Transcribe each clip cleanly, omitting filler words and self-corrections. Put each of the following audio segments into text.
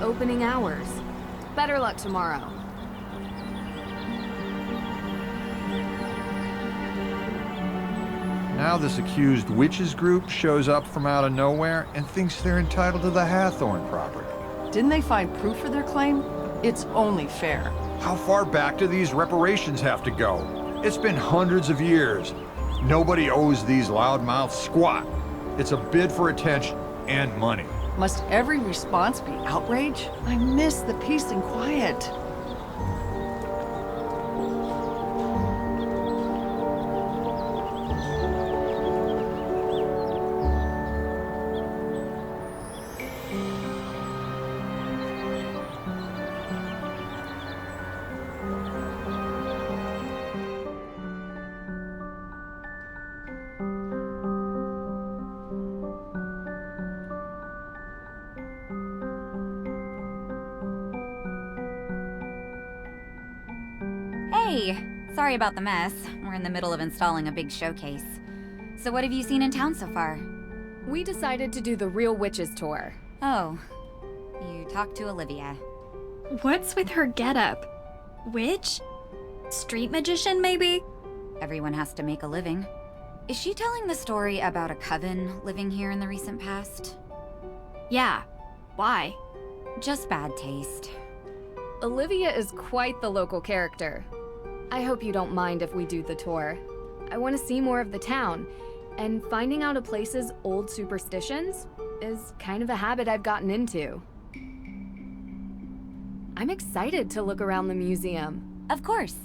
opening hours. Better luck tomorrow. Now this accused witches group shows up from out of nowhere and thinks they're entitled to the Hathorn property. Didn't they find proof for their claim? It's only fair. How far back do these reparations have to go? It's been hundreds of years. Nobody owes these loudmouths squat. It's a bid for attention and money. Must every response be outrage? I miss the peace and quiet. Hey, sorry about the mess. We're in the middle of installing a big showcase. So what have you seen in town so far? We decided to do the Real Witches tour. Oh, you talked to Olivia. What's with her getup? Witch? Street magician, maybe? Everyone has to make a living. Is she telling the story about a coven living here in the recent past? Yeah. Why? Just bad taste. Olivia is quite the local character. I hope you don't mind if we do the tour. I want to see more of the town, and finding out a place's old superstitions is kind of a habit I've gotten into. I'm excited to look around the museum. Of course.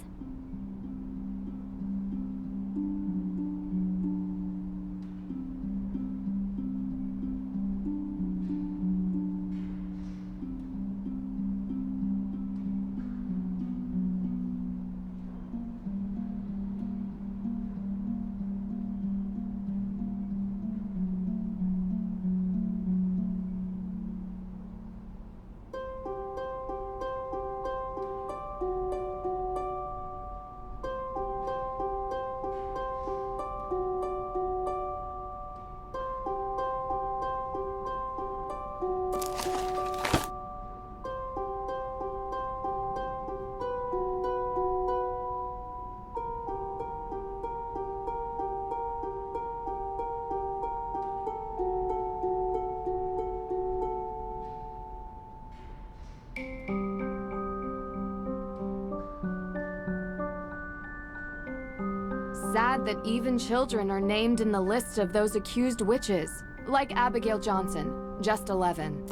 Sad that even children are named in the list of those accused witches, like Abigail Johnson, just 11.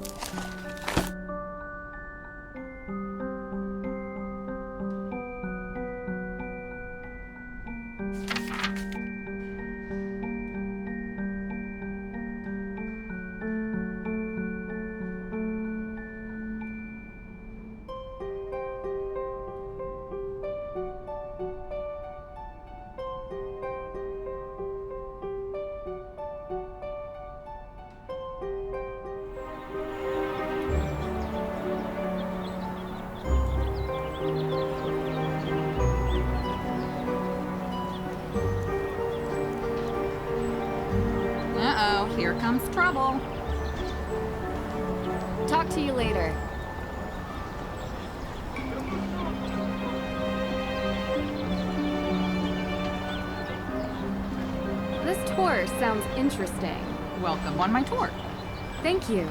Uh-oh, here comes trouble. Talk to you later. This tour sounds interesting. Welcome on my tour. Thank you.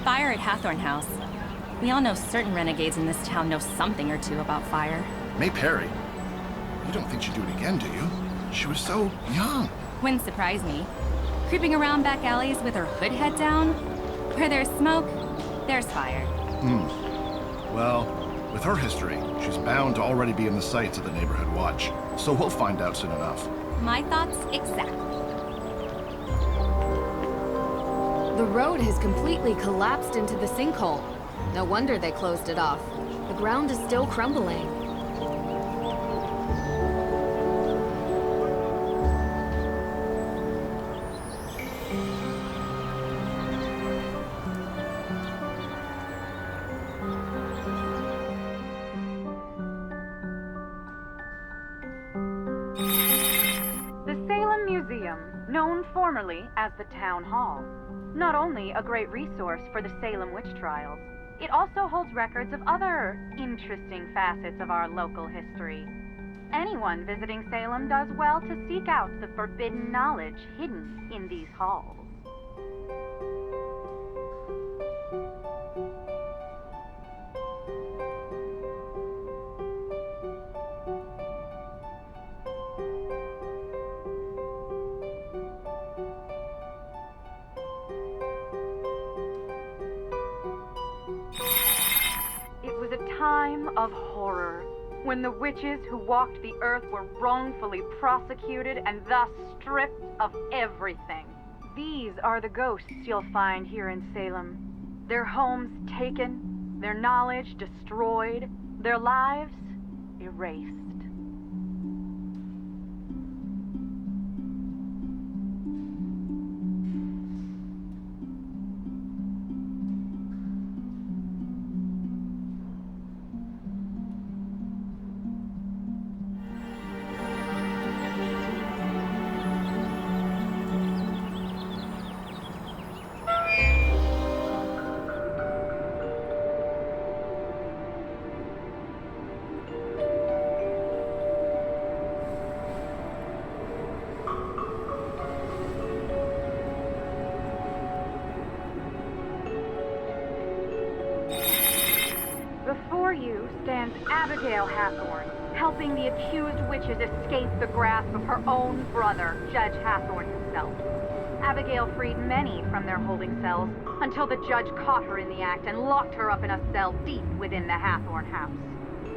Fire at Hathorn House. We all know certain renegades in this town know something or two about fire. May Perry. You don't think she'd do it again, do you? She was so young. Wouldn't surprise me. Creeping around back alleys with her hood head down? Where there's smoke, there's fire. Well, with her history, she's bound to already be in the sights of the neighborhood watch. So we'll find out soon enough. My thoughts exactly. The road has completely collapsed into the sinkhole. No wonder they closed it off. The ground is still crumbling. formerly as the Town Hall. Not only a great resource for the Salem witch trials, it also holds records of other interesting facets of our local history. Anyone visiting Salem does well to seek out the forbidden knowledge hidden in these halls. It was a time of horror, when the witches who walked the earth were wrongfully prosecuted and thus stripped of everything. These are the ghosts you'll find here in Salem. Their homes taken, their knowledge destroyed, their lives erased. Before you stands Abigail Hathorne, helping the accused witches escape the grasp of her own brother, Judge Hathorne himself. Abigail freed many from their holding cells until the judge caught her in the act and locked her up in a cell deep within the Hathorne house.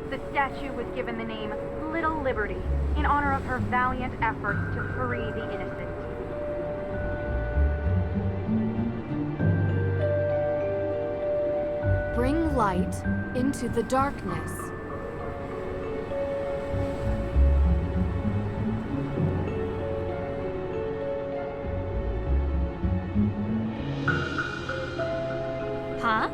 The statue was given the name Little Liberty in honor of her valiant efforts to free the innocent. Bring light into the darkness. Huh?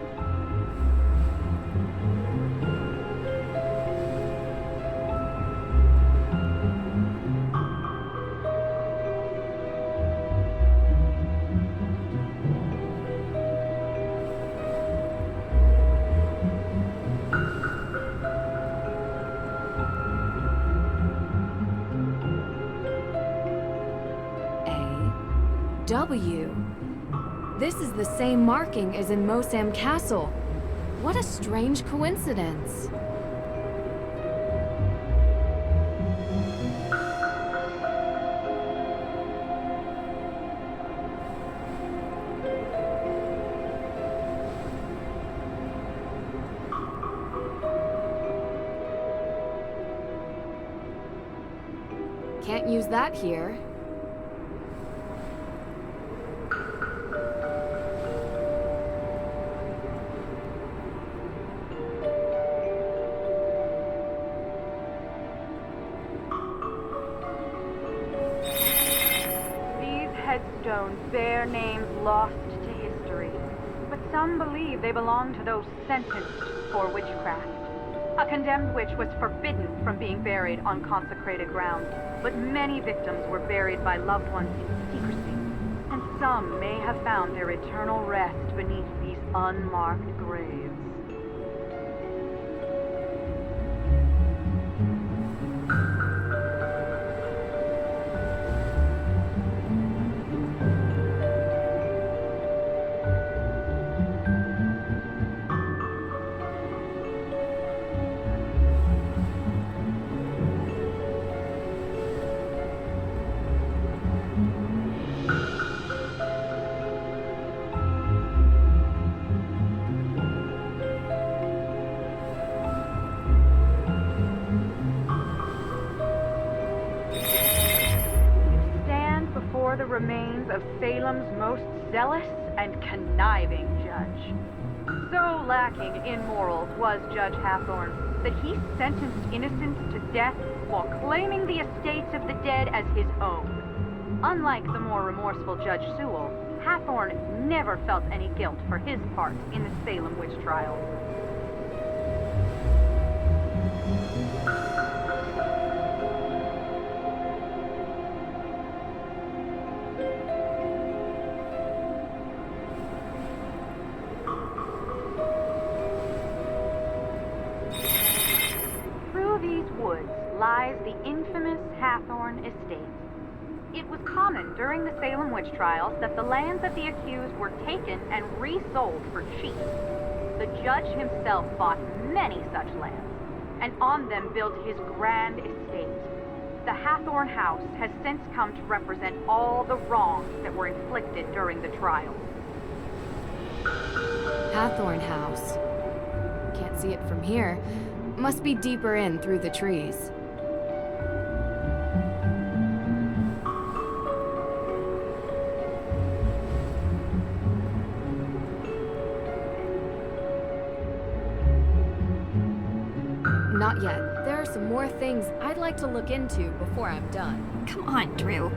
W. This is the same marking as in Mosam Castle. What a strange coincidence. Can't use that here. Headstones bear names lost to history, but some believe they belong to those sentenced for witchcraft. A condemned witch was forbidden from being buried on consecrated ground, but many victims were buried by loved ones in secrecy, and some may have found their eternal rest beneath these unmarked graves. The remains of Salem's most zealous and conniving judge. So lacking in morals was Judge Hathorne that he sentenced innocents to death while claiming the estates of the dead as his own. Unlike the more remorseful Judge Sewell, Hathorne never felt any guilt for his part in the Salem witch trials. lies the infamous Hathorn Estate. It was common during the Salem witch trials that the lands of the accused were taken and resold for cheap. The judge himself bought many such lands, and on them built his grand estate. The Hathorn House has since come to represent all the wrongs that were inflicted during the trials. Hathorn House. Can't see it from here. Must be deeper in through the trees. Not yet. There are some more things I'd like to look into before I'm done. Come on, Drew.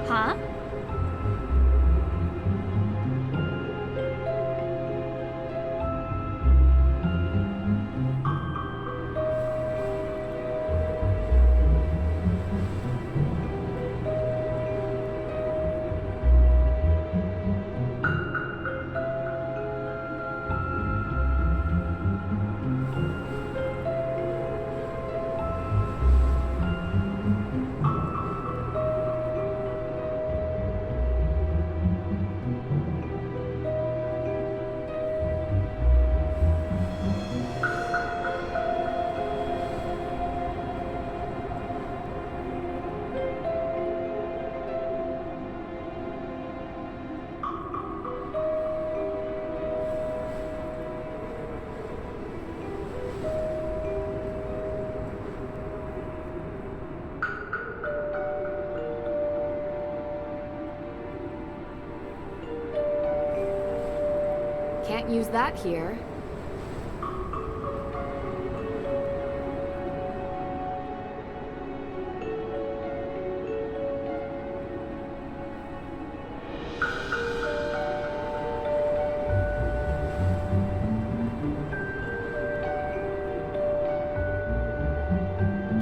Huh? Can't use that here.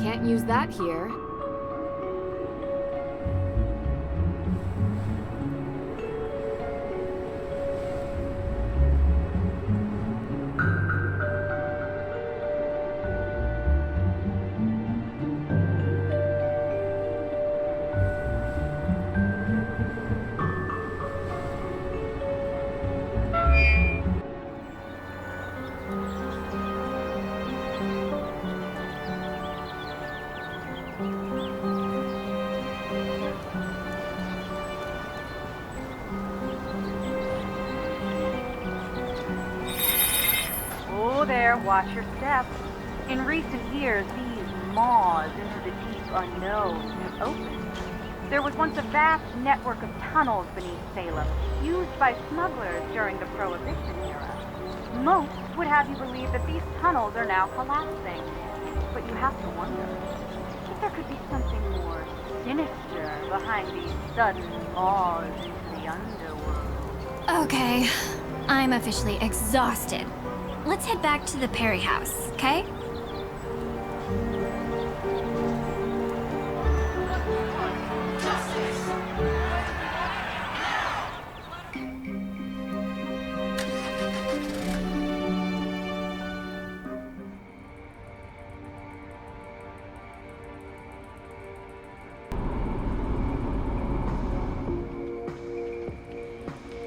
Can't use that here. Oh there, watch your step. In recent years, these maws into the deep unknown have opened. There was once a vast network of tunnels beneath Salem, used by smugglers during the Prohibition era. Most would have you believe that these tunnels are now collapsing. But you have to wonder if there could be something more sinister behind these sudden maws into the underworld. Okay, I'm officially exhausted. Let's head back to the Perry house, okay?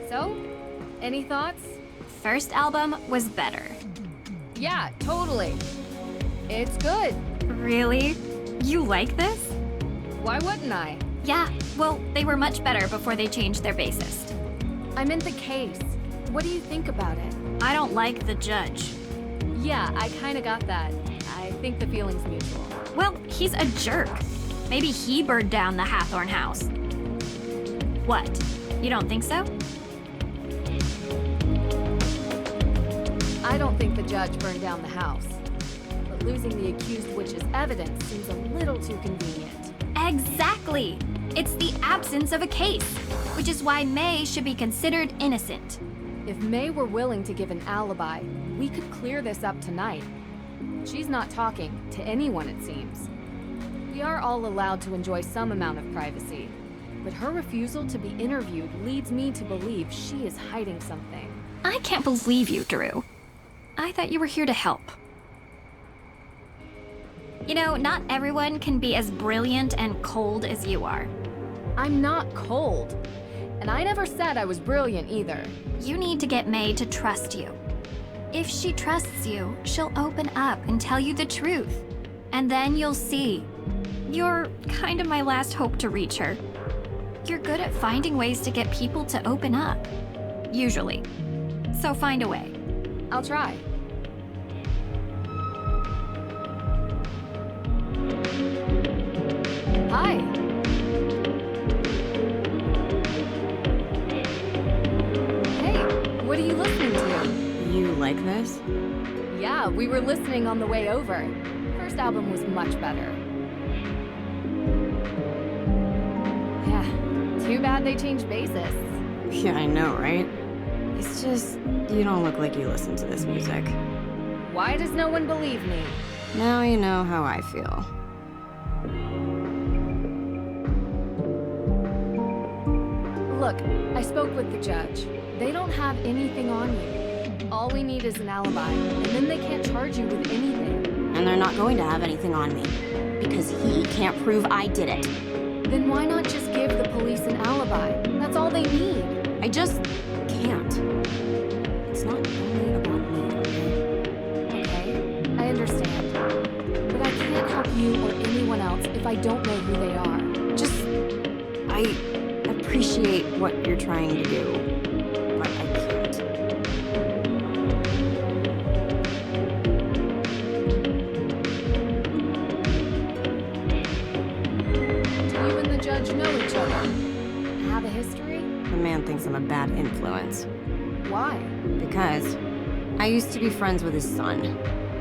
So, any thoughts? First album was better. Yeah, totally. It's good. Really? You like this? Why wouldn't I? Yeah, well, they were much better before they changed their bassist. I meant the case. What do you think about it? I don't like the judge. Yeah, I kinda got that. I think the feeling's mutual. Well, he's a jerk. Maybe he burned down the Hathorn house. What? You don't think so? I don't think the judge burned down the house. But losing the accused witch's evidence seems a little too convenient. Exactly! It's the absence of a case, which is why May should be considered innocent. If May were willing to give an alibi, we could clear this up tonight. She's not talking to anyone, it seems. We are all allowed to enjoy some amount of privacy, but her refusal to be interviewed leads me to believe she is hiding something. I can't believe you, Drew. I thought you were here to help. You know, not everyone can be as brilliant and cold as you are. I'm not cold, and I never said I was brilliant either. You need to get May to trust you. If she trusts you, she'll open up and tell you the truth. And then you'll see. You're kind of my last hope to reach her. You're good at finding ways to get people to open up. Usually. So find a way. I'll try. Hi. Hey, what are you listening to? You like this? Yeah, we were listening on the way over. First album was much better. Yeah, too bad they changed bassists. Yeah, I know, right? It's just, you don't look like you listen to this music. Why does no one believe me? Now you know how I feel. Look, I spoke with the judge. They don't have anything on you. All we need is an alibi, and then they can't charge you with anything. And they're not going to have anything on me. Because he can't prove I did it. Then why not just give the police an alibi? That's all they need. I just can't. It's not only about me, okay? Okay, I understand. But I can't help you or anyone else if I don't know who they are. I appreciate what you're trying to do, but I can't. Do you and the judge know each other? Have a history? The man thinks I'm a bad influence. Why? Because I used to be friends with his son.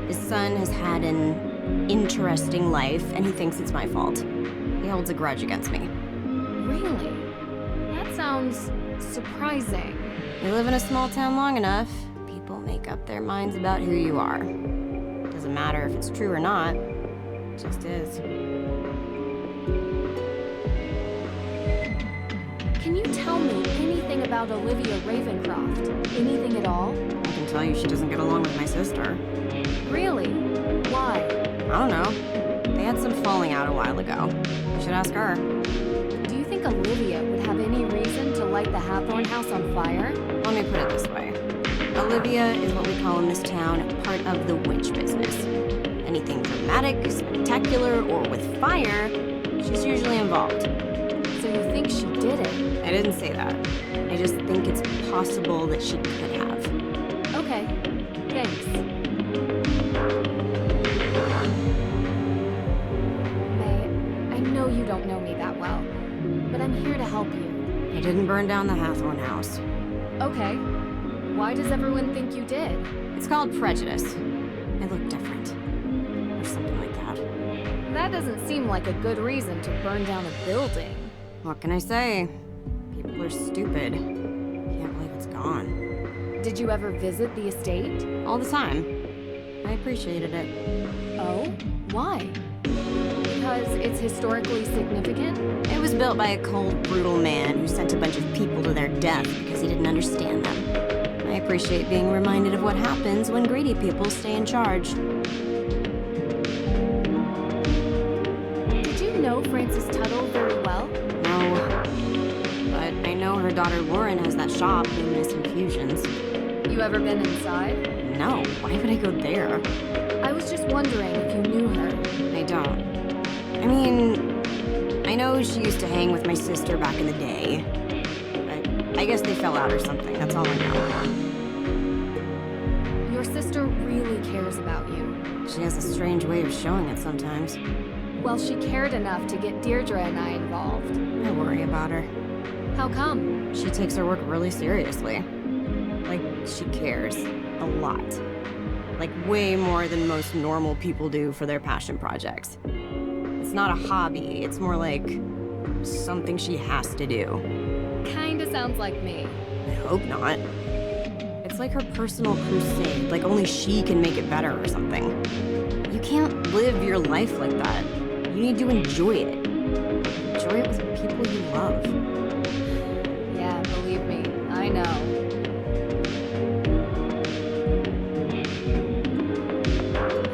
His son has had an interesting life, and he thinks it's my fault. He holds a grudge against me. Really? That sounds surprising. You live in a small town long enough, people make up their minds about who you are. Doesn't matter if it's true or not, it just is. Can you tell me anything about Olivia Ravencroft? Anything at all? I can tell you she doesn't get along with my sister. Really? Why? I don't know. They had some falling out a while ago. You should ask her. Do you think Olivia would have any reason to light the Hathorn house on fire? Let me put it this way. Olivia is what we call in this town part of the witch business. Anything dramatic, spectacular, or with fire, she's usually involved. So you think she did it? I didn't say that. I just think it's possible that she could have. Okay, thanks. May, I know you don't know me that well, but I'm here to help you. I didn't burn down the Hathorn house. Okay. Why does everyone think you did? It's called prejudice. I look different. Or something like that. That doesn't seem like a good reason to burn down a building. What can I say? People are stupid. Can't believe it's gone. Did you ever visit the estate? All the time. I appreciated it. Oh? Why? Because it's historically significant? It was built by a cold, brutal man who sent a bunch of people to their death because he didn't understand them. I appreciate being reminded of what happens when greedy people stay in charge. Did you know Frances Tuttle very well? No. But I know her daughter Lauren has that shop, Luminous Infusions. You ever been inside? No, why would I go there? I was just wondering if you knew her. I don't. I mean, I know she used to hang with my sister back in the day. But I guess they fell out or something, that's all I know. Your sister really cares about you. She has a strange way of showing it sometimes. Well, she cared enough to get Deirdre and I involved. I worry about her. How come? She takes her work really seriously. Like, she cares. A lot. Like, way more than most normal people do for their passion projects. It's not a hobby, it's more like something she has to do. Kinda sounds like me. I hope not. It's like her personal crusade, like only she can make it better or something. You can't live your life like that. You need to enjoy it. Enjoy it with people you love. Yeah, believe me, I know.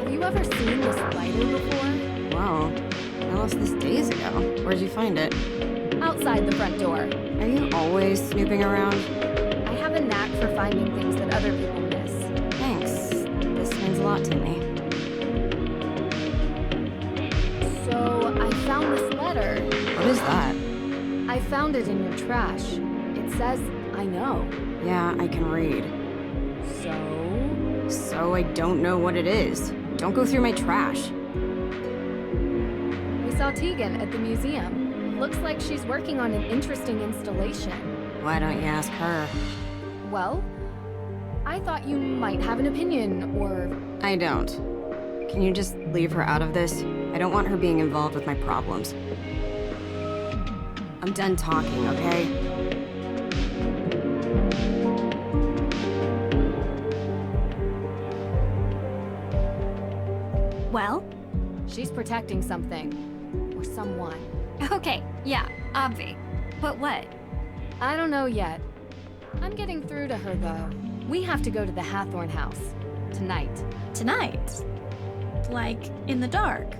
Have you ever seen this lighter before? Wow. I lost this days ago. Where'd you find it? Outside the front door. Are you always snooping around? I have a knack for finding things that other people miss. Thanks. This means a lot to me. So, I found this letter. What is that? I found it in your trash. It says, I know. Yeah, I can read. So? So I don't know what it is. Don't go through my trash. We saw Tegan at the museum. Looks like she's working on an interesting installation. Why don't you ask her? Well, I thought you might have an opinion, or... I don't. Can you just leave her out of this? I don't want her being involved with my problems. I'm done talking, okay? Well? She's protecting something. Or someone. Okay, yeah, obvi. But what? I don't know yet. I'm getting through to her, though. We have to go to the Hathorn house. Tonight. Tonight? Like, in the dark?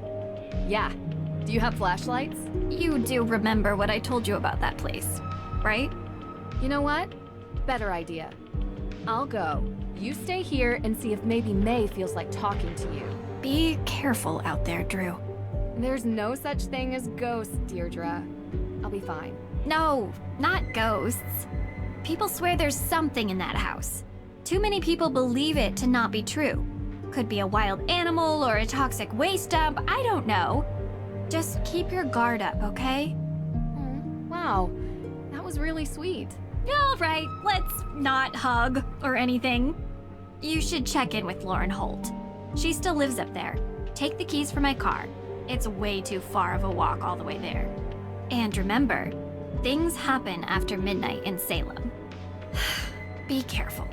Yeah. Do you have flashlights? You do remember what I told you about that place, right? You know what? Better idea. I'll go. You stay here and see if maybe May feels like talking to you. Be careful out there, Drew. There's no such thing as ghosts, Deirdre. I'll be fine. No, not ghosts. People swear there's something in that house. Too many people believe it to not be true. Could be a wild animal or a toxic waste dump, I don't know. Just keep your guard up, okay? Wow, that was really sweet. All right, let's not hug or anything. You should check in with Lauren Holt. She still lives up there. Take the keys for my car. It's way too far of a walk all the way there. And remember, things happen after midnight in Salem. Be careful.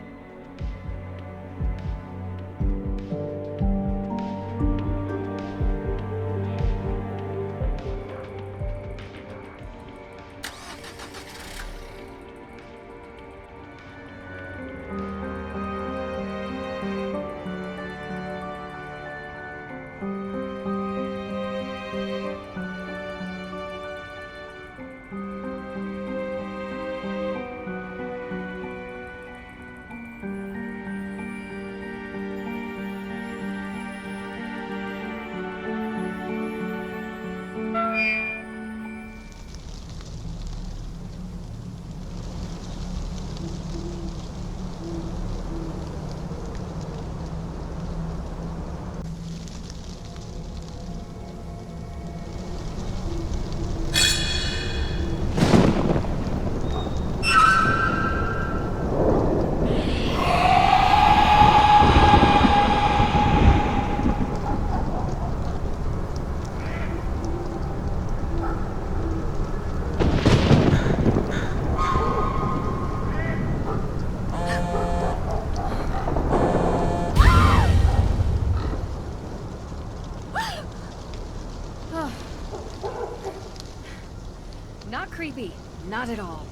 Not creepy. Not at all.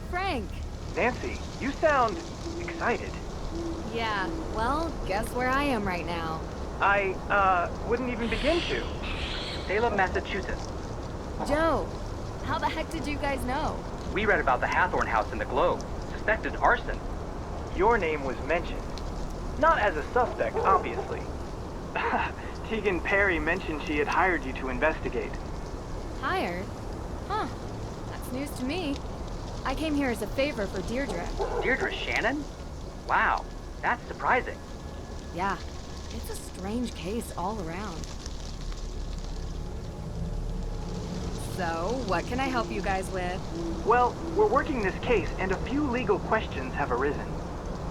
Frank! Nancy, you sound excited. Yeah, well, guess where I am right now. I, wouldn't even begin to. Salem, Massachusetts. Joe, how the heck did you guys know? We read about the Hathorn house in the Globe. Suspected arson. Your name was mentioned. Not as a suspect, obviously. Tegan Perry mentioned she had hired you to investigate. Hired? Huh. That's news to me. I came here as a favor for Deirdre. Deirdre Shannon? Wow, that's surprising. Yeah, it's a strange case all around. So, what can I help you guys with? Well, we're working this case and a few legal questions have arisen.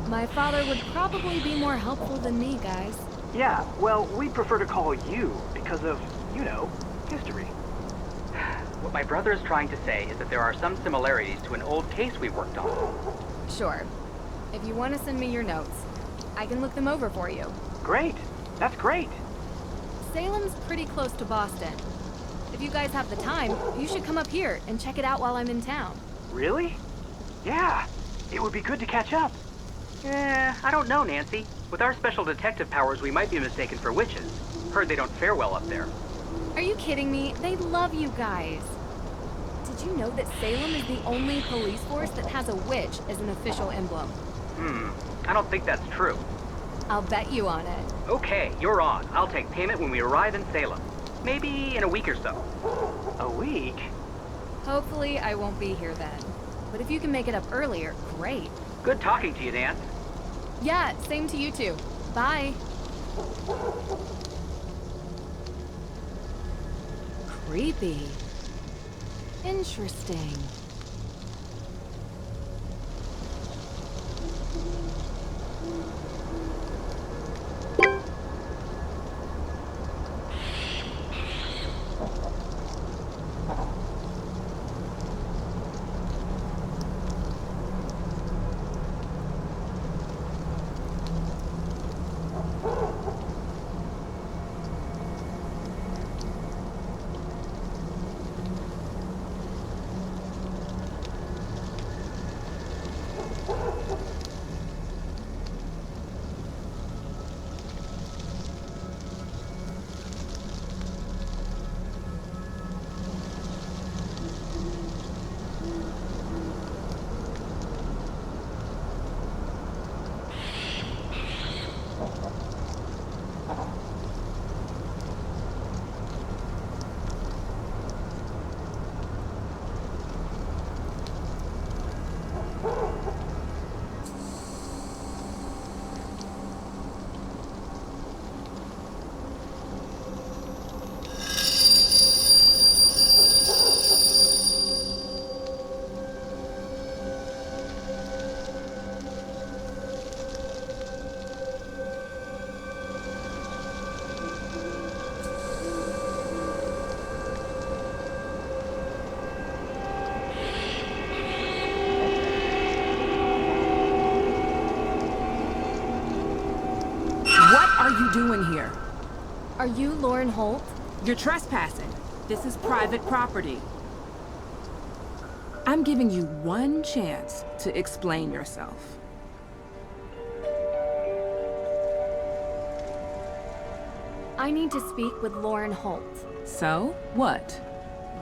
My father would probably be more helpful than me, guys. Yeah, well, we'd prefer to call you because of, you know, history. What my brother is trying to say is that there are some similarities to an old case we worked on. Sure. If you want to send me your notes, I can look them over for you. Great. That's great. Salem's pretty close to Boston. If you guys have the time, you should come up here and check it out while I'm in town. Really? Yeah. It would be good to catch up. I don't know, Nancy. With our special detective powers, we might be mistaken for witches. Heard they don't fare well up there. Are you kidding me? They love you guys. Did you know that Salem is the only police force that has a witch as an official emblem? I don't think that's true. I'll bet you on it. Okay, you're on. I'll take payment when we arrive in Salem. Maybe in a week or so. A week? Hopefully I won't be here then. But if you can make it up earlier, great. Good talking to you, Nance. Yeah, same to you two. Bye. Creepy. Interesting. What are you doing here? Are you Lauren Holt? You're trespassing. This is private property. I'm giving you one chance to explain yourself. I need to speak with Lauren Holt. So, what?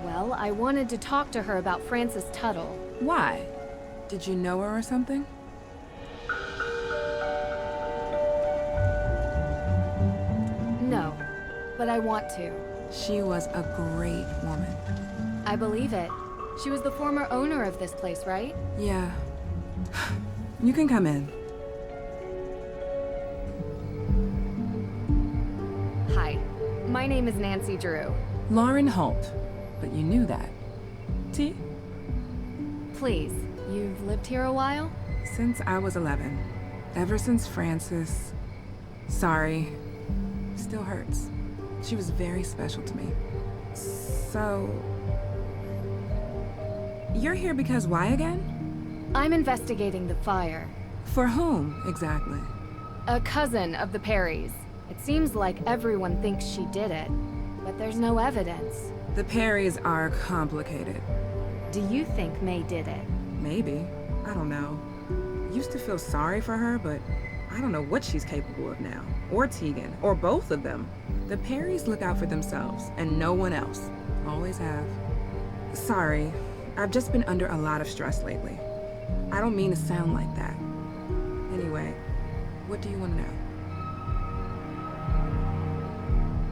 Well, I wanted to talk to her about Frances Tuttle. Why? Did you know her or something? No, but I want to. She was a great woman. I believe it. She was the former owner of this place, right? Yeah. You can come in. Hi, my name is Nancy Drew. Lauren Holt, but you knew that. T? Please, you've lived here a while? Since I was 11. Ever since Frances. Sorry. Still hurts. She was very special to me. So... You're here because why again? I'm investigating the fire. For whom, exactly? A cousin of the Perrys. It seems like everyone thinks she did it, but there's no evidence. The Perrys are complicated. Do you think May did it? Maybe. I don't know. Used to feel sorry for her, but I don't know what she's capable of now. Or Tegan, or both of them. The Perrys look out for themselves, and no one else. Always have. Sorry, I've just been under a lot of stress lately. I don't mean to sound like that. Anyway, what do you want to know?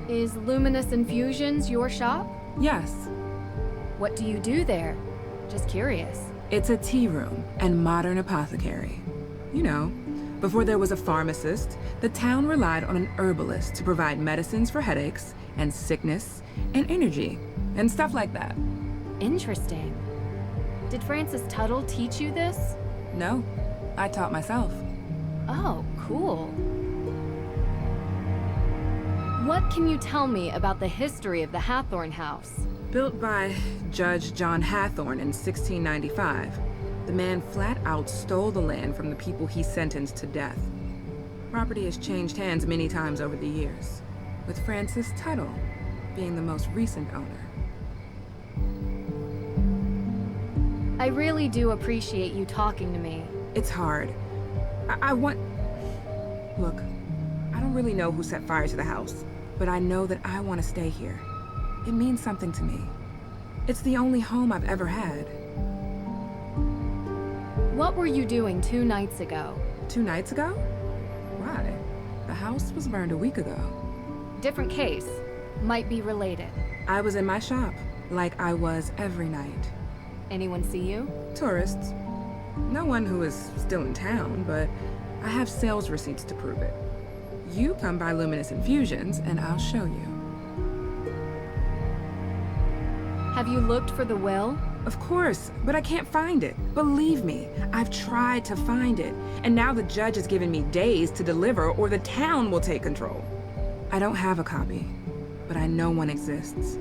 Is Luminous Infusions your shop? Yes. What do you do there? Just curious. It's a tea room and modern apothecary. You know, before there was a pharmacist, the town relied on an herbalist to provide medicines for headaches and sickness and energy and stuff like that. Interesting. Did Frances Tuttle teach you this? No, I taught myself. Oh, cool. What can you tell me about the history of the Hathorn House? Built by Judge John Hathorn in 1695, the man flat out stole the land from the people he sentenced to death. Property has changed hands many times over the years, with Francis Tuttle being the most recent owner. I really do appreciate you talking to me. It's hard. I want... Look, I don't really know who set fire to the house, but I know that I want to stay here. It means something to me. It's the only home I've ever had. What were you doing 2 nights ago? 2 nights ago? Why? The house was burned a week ago. Different case. Might be related. I was in my shop, like I was every night. Anyone see you? Tourists. No one who is still in town, but I have sales receipts to prove it. You come by Luminous Infusions, and I'll show you. Have you looked for the will? Of course, but I can't find it. Believe me, I've tried to find it, and now the judge has given me days to deliver or the town will take control. I don't have a copy, but I know one exists.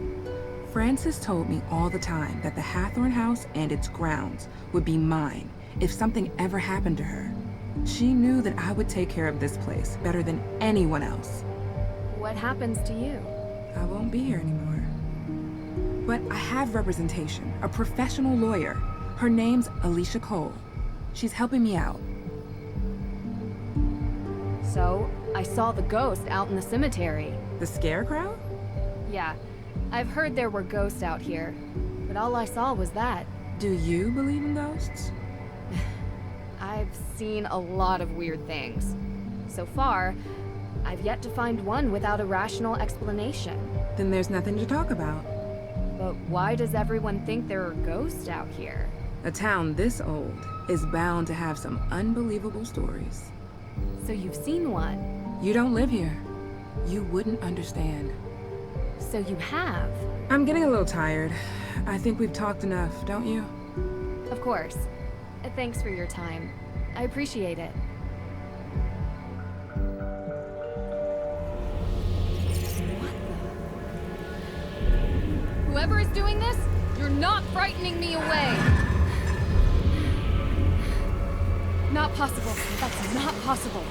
Frances told me all the time that the Hathorn house and its grounds would be mine if something ever happened to her. She knew that I would take care of this place better than anyone else. What happens to you? I won't be here anymore. But I have representation, a professional lawyer. Her name's Alicia Cole. She's helping me out. So, I saw the ghost out in the cemetery. The scarecrow? Yeah, I've heard there were ghosts out here, but all I saw was that. Do you believe in ghosts? I've seen a lot of weird things. So far, I've yet to find one without a rational explanation. Then there's nothing to talk about. But why does everyone think there are ghosts out here? A town this old is bound to have some unbelievable stories. So you've seen one? You don't live here. You wouldn't understand. So you have? I'm getting a little tired. I think we've talked enough, don't you? Of course. Thanks for your time. I appreciate it. What the? Whoever is doing this, you're not frightening me away! Not possible. That's not possible.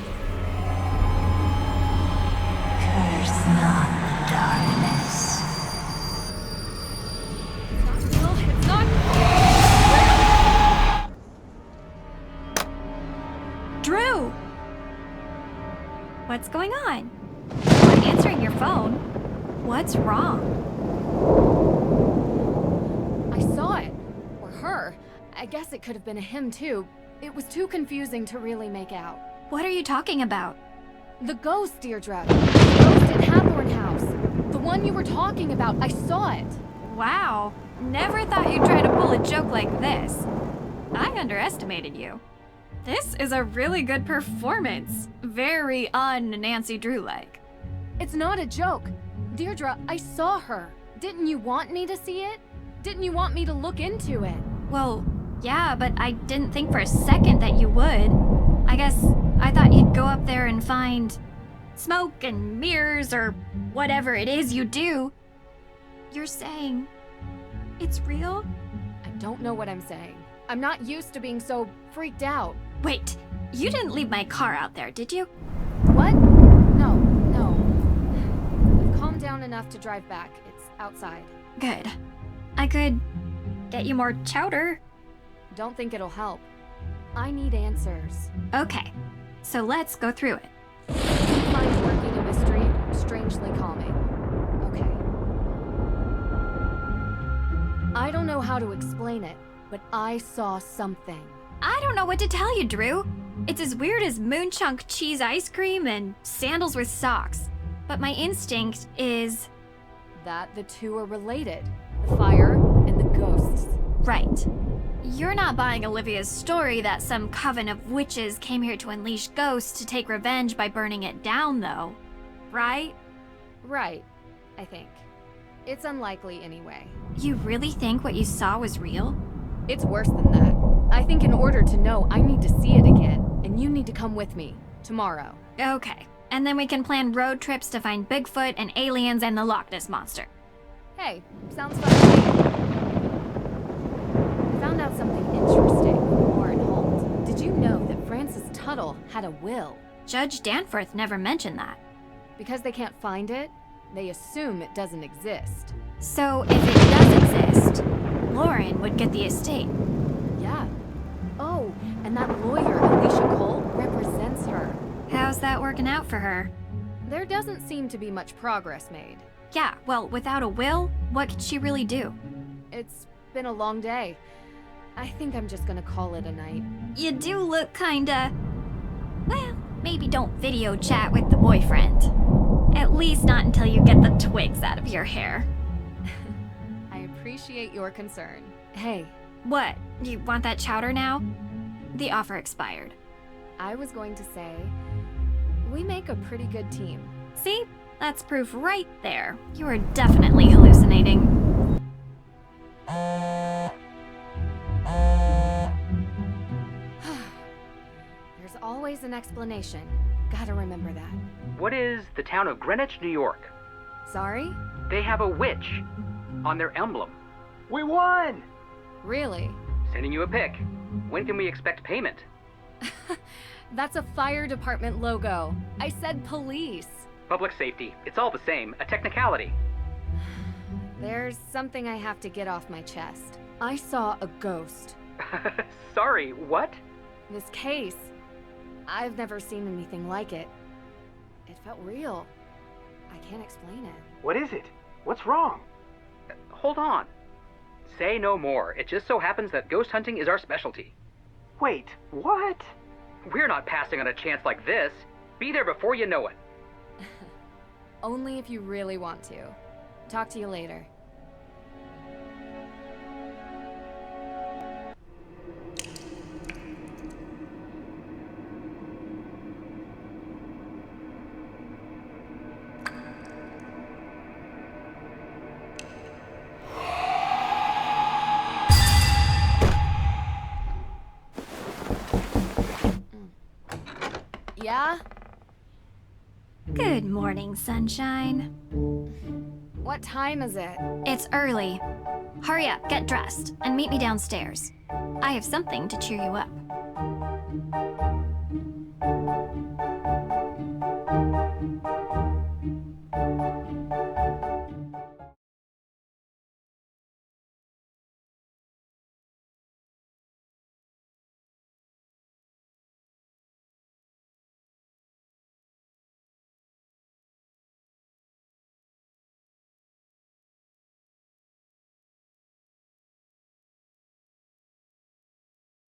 Curse not the darkness. It's not real. It's not... Drew! What's going on? You're not answering your phone. What's wrong? I saw it. Or her. I guess it could have been a him too. It was too confusing to really make out. What are you talking about? The ghost, Deirdre. The ghost at Hathorn House. The one you were talking about. I saw it. Wow. Never thought you'd try to pull a joke like this. I underestimated you. This is a really good performance. Very un-Nancy Drew-like. It's not a joke. Deirdre, I saw her. Didn't you want me to see it? Didn't you want me to look into it? Well, yeah, but I didn't think for a second that you would. I guess I thought you'd go up there and find smoke and mirrors or whatever it is you do. You're saying it's real? I don't know what I'm saying. I'm not used to being so freaked out. Wait, you didn't leave my car out there, did you? What? No. I've calmed down enough to drive back. It's outside. Good. I could get you more chowder. Don't think it'll help. I need answers. Okay, so let's go through it. I find working a mystery strangely calming. Okay. I don't know how to explain it, but I saw something. I don't know what to tell you, Drew. It's as weird as moonchunk cheese ice cream and sandals with socks. But my instinct is... that the two are related. The fire and the ghosts. Right. You're not buying Olivia's story that some coven of witches came here to unleash ghosts to take revenge by burning it down, though. Right? Right, I think. It's unlikely anyway. You really think what you saw was real? It's worse than that. I think in order to know, I need to see it again, and you need to come with me, tomorrow. Okay, and then we can plan road trips to find Bigfoot and aliens and the Loch Ness Monster. Hey, sounds fun to me. I found out something interesting with Warren Holt. Did you know that Frances Tuttle had a will? Judge Danforth never mentioned that. Because they can't find it, they assume it doesn't exist. So if it does exist, Lauren would get the estate. Yeah. Oh, and that lawyer, Alicia Cole, represents her. How's that working out for her? There doesn't seem to be much progress made. Yeah, well, without a will, what could she really do? It's been a long day. I think I'm just gonna call it a night. You do look kinda... Well, maybe don't video chat with the boyfriend. At least not until you get the twigs out of your hair. I appreciate your concern. Hey. What? You want that chowder now? The offer expired. I was going to say, we make a pretty good team. See? That's proof right there. You are definitely hallucinating. There's always an explanation. Gotta remember that. What is the town of Greenwich, New York? Sorry? They have a witch on their emblem. We won! Really? Sending you a pic. When can we expect payment? That's a fire department logo. I said police. Public safety. It's all the same. A technicality. There's something I have to get off my chest. I saw a ghost. Sorry, what? This case. I've never seen anything like it. It felt real. I can't explain it. What is it? What's wrong? Hold on. Say no more. It just so happens that ghost hunting is our specialty. Wait, what? We're not passing on a chance like this. Be there before you know it. Only if you really want to. Talk to you later. Yeah? Good morning, sunshine. What time is it? It's early. Hurry up, get dressed, and meet me downstairs. I have something to cheer you up.